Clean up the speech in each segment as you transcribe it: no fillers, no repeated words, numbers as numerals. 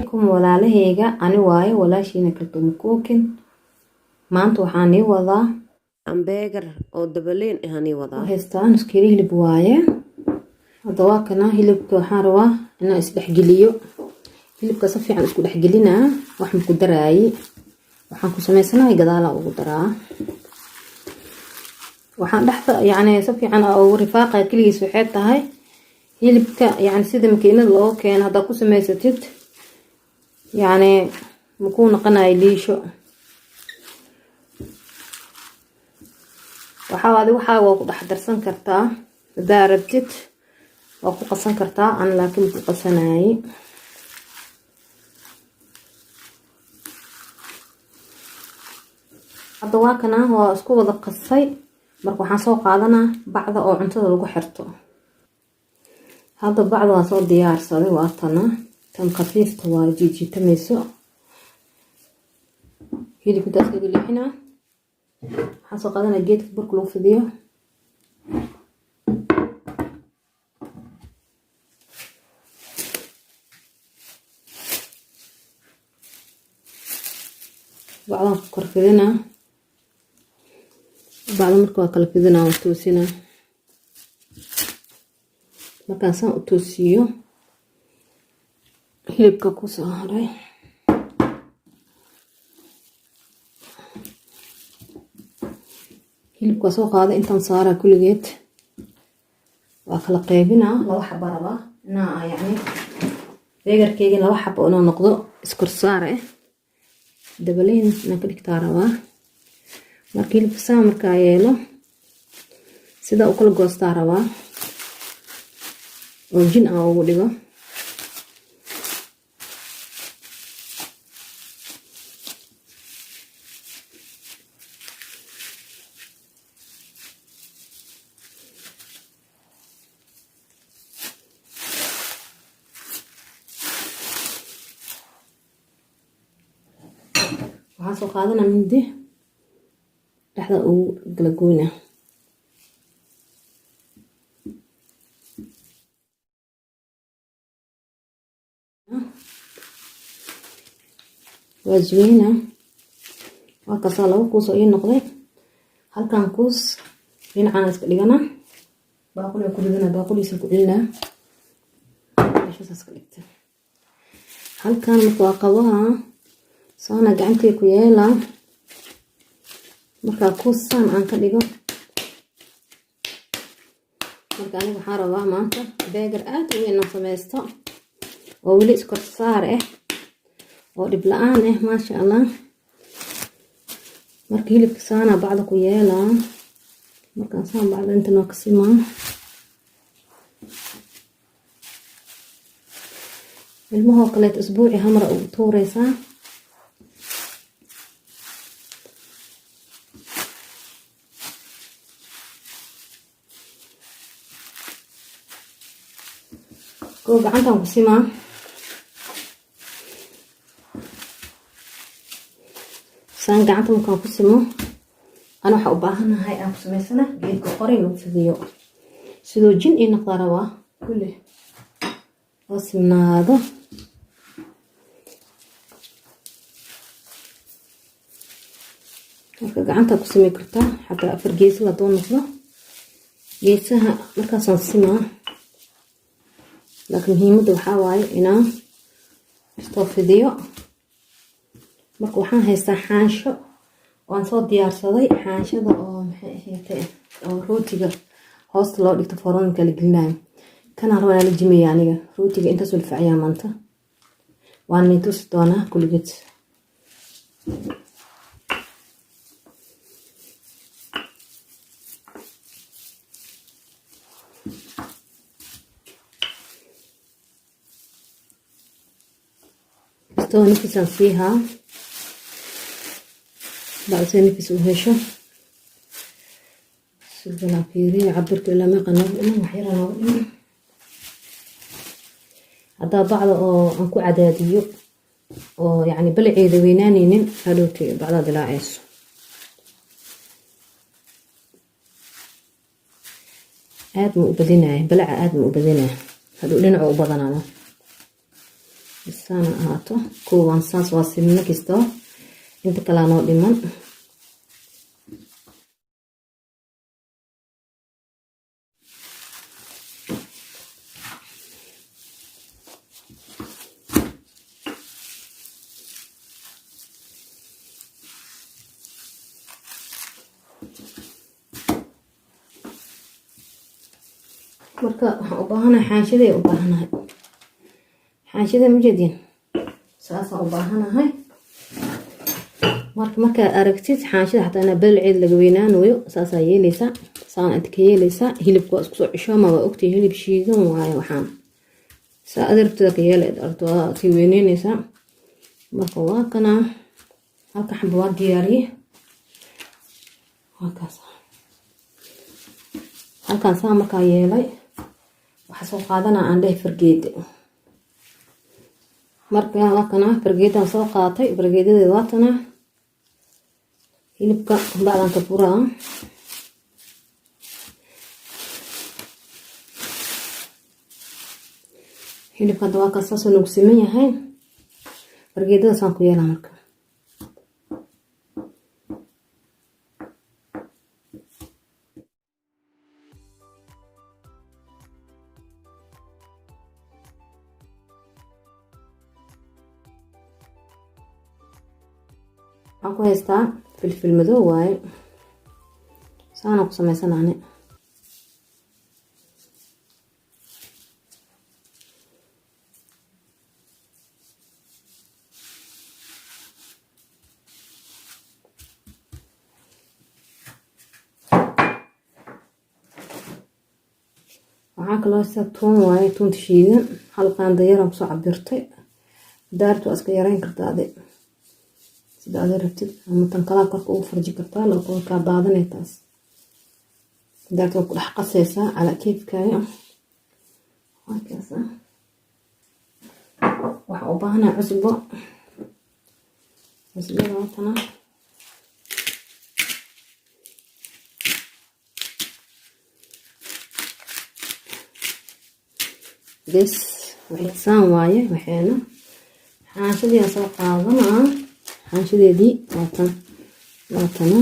عليكم walaalahayga ani waaye walaashiina kaltuum cooking maanta waxaan ii wadaa hamburger oo dabaleen ahani wadaa heestaan iskiri hilib waaye hada waa kana hilibka waxaan rabaa inaan isdhex geliyo hilibka si fiican isku dhex gelinaa waxaan ku daraayay waxaan ku sameysanahay gadaala ugu daraa waxaan dhaxda si fiican oo rifaaqay kaligiis waxay tahay hilibka sida makiinada loo keen hada ku sameysatid مكون قناي ليشو waxaa waa ku dhaxdarsan kartaa hadaa rabtid waa ku qasan kartaa aan laakiin ku qasanay hadda waa kana waa isku wada qasay marka waxaan soo qaadanaa bacda oo cuntada lagu xirto hadda bacda waa soo diyaarsaday waa tan khafiifta waa jiijitamayso hilibka intaas laga leexinaa waxaan soo qaadanaa geedka burka lagu fidiyo bacdan ku kor fidinaa bacda marka waa kala fidinaa waa toosinaa markaan saan u toosiyo hilibka ku soo haray hilibka soo qaaday intaan saaraa kulligeed waa kala qaybinaa laba xabo rabaa beegarkeyga laba xabo inuu noqdo iskor saar dabaleen inaan ka dhigtaa rabaa marka hilibka saa markaa yeelo sida u kala goostaa rabaa oo jin aan ugu dhigo waxaan soo qaadanaa mindi dhexda ugu kala goynaa waa zuweynaa waa kasaa laba kuus oo ii noqday halkan kuus dhinacaan iska dhiganaa baaquliga ku ridana baaquliisa ku celinaa meeshaas ka dhigta halkan marka waa qabaha saana gacantay ku yeelaa marka kuus saan aan ka dhigo marka aniga waxaan rabaa maanta beegar aad u weyn oo sameysto oo weli iskor saar oo dhib la'aan maasha Allah marka hilibka saana bacda ku yeelaa markaan saan bacda inta noo ka simaa ilmahoo kaleet isbuuci hamra ugu tuuraysaa koo gacantaan ku simaa saan gacanta markaan ku simo ana waxaa u baahanahay aan ku samaysana geedka qoray lagu fidiyo sidoo jin ii noqdaa rabaa kulli oo simnaado marka gacantaa ku simi kartaa xataa 4 gees la doon noqdo geesaha markaasaan simaa laakiin muhiimadda waxaa waaye inaan istoo fidiyo marka waxaan haystaa xaansho oo aan soo diyaarsaday xaanshada oo maxay ahayd oo rootiga hoosta loo dhigto foornada la gelinayo kana rabaa la jimiyaa aniga rootiga inta soo fiican maanta waan nitus doona kulligeed استوى نفسا فيها بعد نفس وهشة سبنا فيري عبرت إلى ما قناه إلى محيرا نوعي هذا بعض أنكو عداديو بلعي ذوينانين هلوتي بعض دلاعيس aad ma u badinahay balaca aad ma u badinahay haduu dhinac u badanaano bisana ahaato kuwan saas waa simna kisto inta kala noo dhiman marka waxaan u baahanahay xaanshida u baahanahay xaanshida ma jeedin saas u baahanahay marka aragtid xaanshida hataa ina balceed laga weynaanayo saas ay yeelaysa saan aad ka yeelaysa hilibku isku soo cishooma waa ogtay hilib shiidan waaye waxaan saa adartada ka yeelay arto si weynaynaysa marka waa kana halka xabo waa diyaariye halkaas halkan saa marka yeelay waxa soo qaadana aan dheef fargeedo marka waa kana fargeedan soo qaatay fargeedadeeda waa tana hilibka baadan ka furaa hilibka waa ka saas oo siman yahay fargeedada saan ku yeelaa marka waxaan ku haystaa filfil madow waaye saana ku samaysanaane waxaan kaloo haystaa tuun waaye tuunta shiidan hal qaanda yaraan kusoo cabirtay daartu waa iska yarayn kartaa ade sida aad rabtid ama tan kala korka ugu farji kartaa loo ka daadanay taas daartu ku dhex qasaysaa ala keefkaaga waakaas waxa u baahnaa cusbo cusbada watana bes waxaan waaye waxaana xaanshadii soo qaadanaa xanshadeedii waatana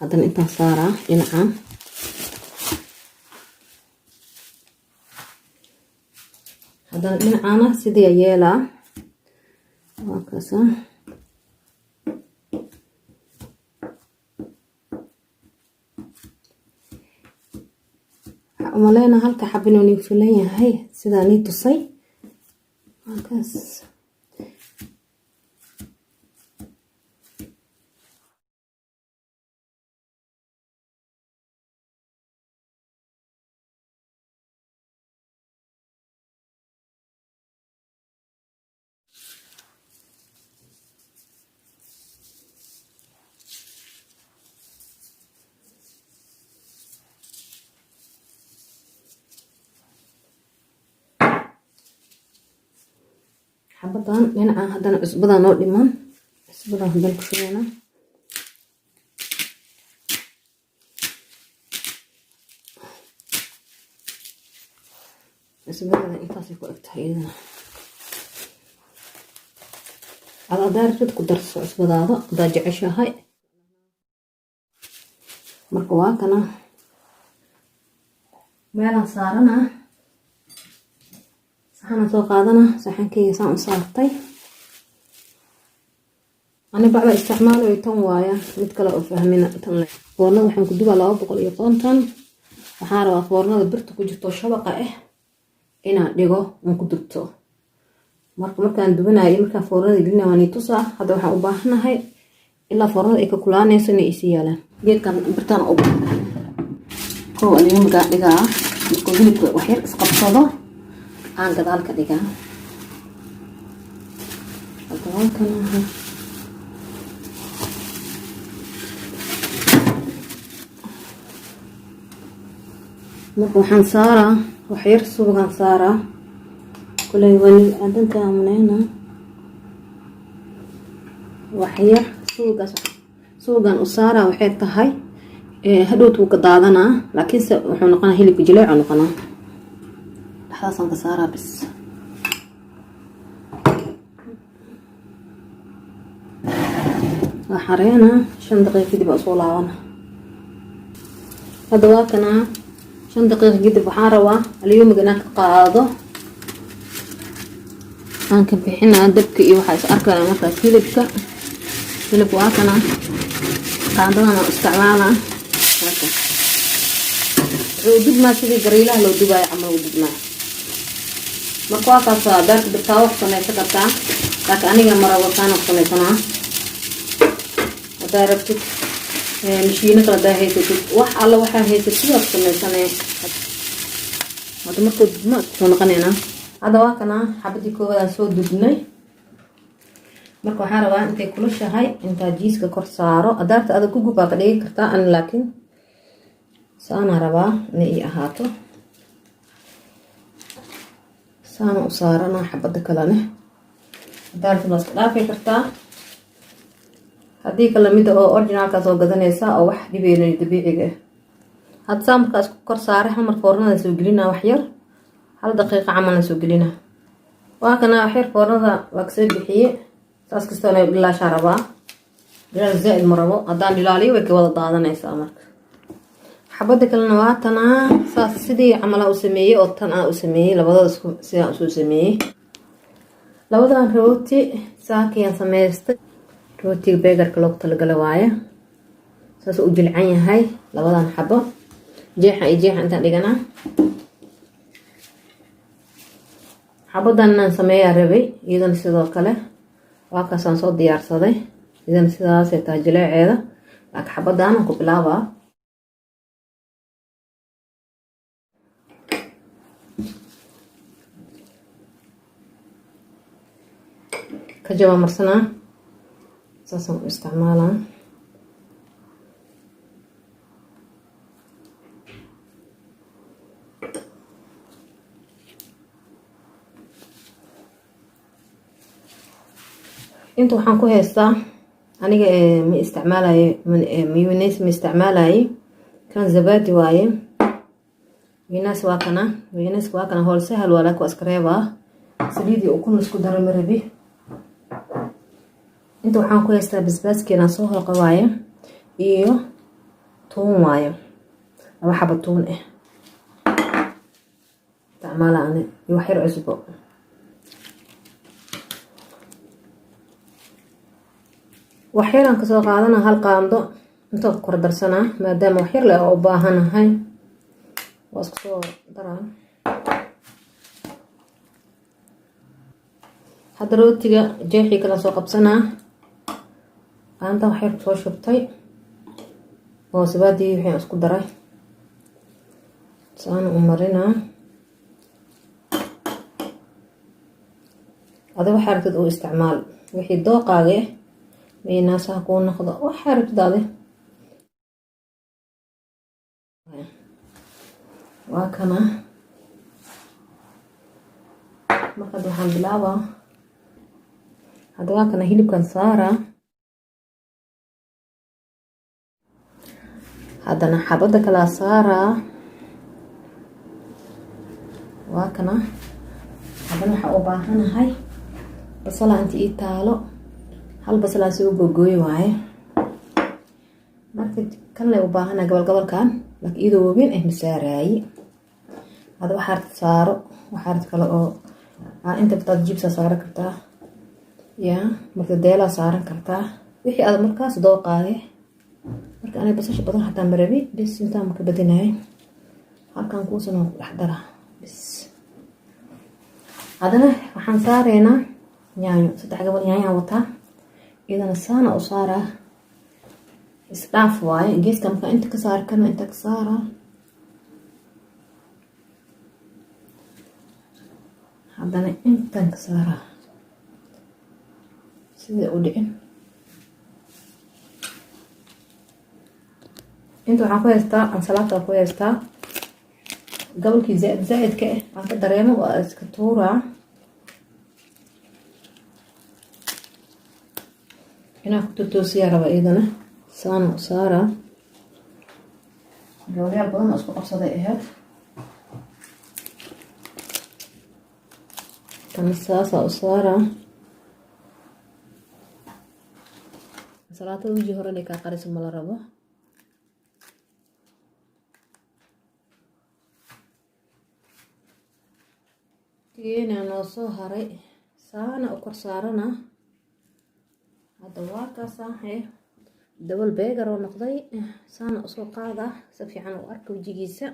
haddana intaan saaraa dhinacan haddana dhinacana sidii yeelaa waa kaasa umaleyna halka xabin oo nii filan yahay sidaa nii tusay waa kaas xabadan dhinaca haddana cusbada noo dhiman cusbada haddana ku shubeena cusbada intaasay ku egtahay iyadana adaarsad ku darso cusbadaada hadaa jeceshahay marka waa kana meelaan saarana saxana soo qaadana saxankeyga saan u saartay ani bacda isticmaalayo tan waaya mid kale oo fahmina tan leh foornada waxaan ku dubaa 250 waxaan rabaa foornada birta ku jirto shabaqa inaan dhigo aan ku dubto markaan dubanayo markaan foornada gelina waan tusaa hadda waxaan u baahanahay ilaa foornada ay ka kulaanayso inay isi yaalaan geedkan birtaan u koo aliyum ga dhigaa markuu hilibka wax yar isqabsado aan gadaal ka dhigaa halkan marka waxaan saaraa wax yar suugaan saaraa kulay wani adanka amanayna wax yar suugaan u saaraa waxay tahay hadhowt wuu ka daadanaa laakiinse wuxuu noqonaa hilibka jileecu noqonaa dhaxdaasaan ka saaraa bis وحرينا 5 دقيقة كده بقى صول عوانا. هذا واكنا 5 دقيقة كده بحاروا اليوم قناك قاعدة هانك بحنا دبك إيه وحاس أركنا مركز هلب واكنا قاعدنا استعمالنا لو دب ما سيدي قريلة لو دبا يعملوا دب ما مقواقع دارك بتاوح سميسة كبتا لكن أنا مرة وكانا سميسة داربتك مشينا كلا ده هيتك wax alla waxa heysatid oo sameeysanay wada markuu dubmo soo noqonayna hada waa kana xabadii koowaad soo dubnay marka waxaan rabaa intay kulushahay inta jiiska kor saaro adaarta aad ku gubaa ka dhigi kartaa an laakiin saana rabaa inay ii ahaato saana u saarana xabada kalena adaarta bas dhaafay kartaa haddii kala mid oo originalka soo gadanaysa oo wax dhibeeyay dabiiciga had saamkaas ku kor saaray hal mar foornada soo gelina wax yar hal daqiiqo camal soo gelina waa kana wax yar foornada waa ka soo bixiye saas kasta inay bilaa sharaba bilaa zaid marabo hadaan ilaaliyo way ka wada daadanaysaa marka xabada kalena waa tana saas sidii camal u sameeyay oo tan aan u sameeyay labadooda sidaan u soo sameeyay labadan rooti saakiyaan sameystay rootiga beegarka loogu talagalay waaye saas u jilcan yahay labadan xabo jeexa intaan dhiganaa xabadan aan sameeyaa rabay iyadana sidoo kale waa kaasaan soo diyaarsaday iyadana sidaas ay tahay jileeceeda laakiin xabadan aan ku bilaabaa ka jaba marsanaa saasaan u isticmaalaa inta waxaan ku haystaa aniga ma isticmaalayo mayonnaise ma isticmaalayo kan zabadi waaye mayonnaise waa kana hool sahal waa laakiin waa iska reebaa saliidii ukun isku daro ma rabi inta waxaan ku haystaa basbaaskeena soo holqa waaye iyo tuun waaye laba xabo tuun ah isticmaalaan iyo wax yar cusbo waxyaraan ka soo qaadana hal qaando inta kor darsanaa maadaama wax yar leh oo u baahanahay waa isku soo daraa hadda rootiga jeexii kala soo qabsanaa qaanta wax yar soo shubtay oo sabaadii wixii isku daray saan u marinaa adiga waxa rabtid oo isticmaal wixii dooqaaga mayonnaise ku noqdo waxa rabtid waa kana marka waxaan bilaabaa hadda waa kana hilibkan saaraa haddana xabada kala saaraa waa kana haddana waxa u baahanahay basal inta ii taalo hal basal aan soo googooy waaye marka kan lay u baahanahay gabalkan laakiin iyadoo weyn ah masaaraayi hadda waxa saaro waxa kale oo inta baad jibsa saaran kartaa ya marka deela saaran kartaa wixii aad markaas dooqaaday marka anay basasha badan hataa marabi bis intaan ka badinahay halkan ku soo dhaxdara bis hadana waxaan saareena yaanyo 3 gabal yaanyo wataa idana saana u saara isdhaaf waaye geeska marka inta ka saar kana inta ka saara hadana intan ka saara sida u dhicin inta waxaan ku haystaa ansalaata ku haystaa gabalkii zaid ka aan ka dareemo waa iska tuuraa inaan ku toosiyaa raba iyadana saan u saara gabalyaal badan isku qabsaday ahayd tan saasa u saara ansalaatada wiji hore inay kaa qariso ma la rabo. tigeena noo soo haray saana u kor saarana. hadda waa kaasaa dabal beegar oo noqday saana usoo qaada si fiican u arka wajigiisa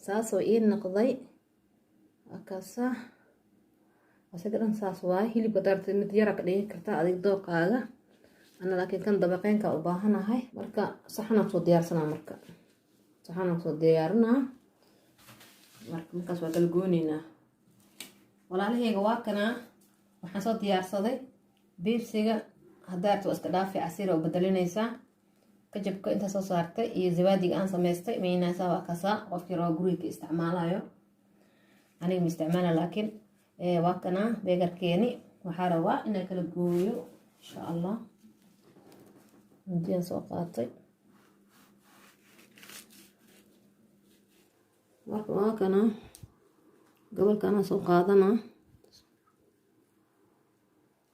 saasoo ii noqday akaasa asaga dhan saas waay. hilibka darteed mid yara ka dhigi kartaa adig dooqaaga. ana laakiin kan dabaqeenka u baahanahay marka saxana soo diyaarsanaa marka markaas waa kala goonaynaa. walaalahayga waa kana waxaan soo diyaarsaday biibsiga. haddaad waa iska dhaafi casiir oo bedelinaysaa kajabka inta soo saartay iyo zabaadiga aan samaystay meynaysaa. waa kasaa qofkii raba guriga isticmaalayo aniga ma isticmaala laakiin waa kana beegarkeeni. waxaa rabaa inaan kala gooyo insha allah. intiaan soo qaatay marka waa kana gobolkana soo qaadana.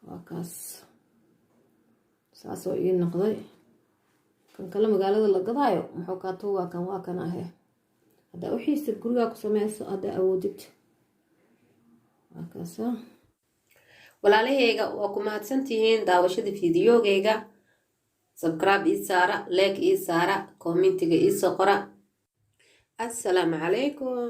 waa kaas saasoo ii noqday. kan kale magaalada la gadaayo muxuu kaa tuugaa kan waa kana ahe. haddaa u xiisid gurigaa ku sameyso haddaa awoodid. waa kaasa walaalahayga waa ku mahadsantihiin daawashada fiidiyogayga. subscribe ii saara, like ii saara, commentiga ii soo qora. assalaamu calaykum.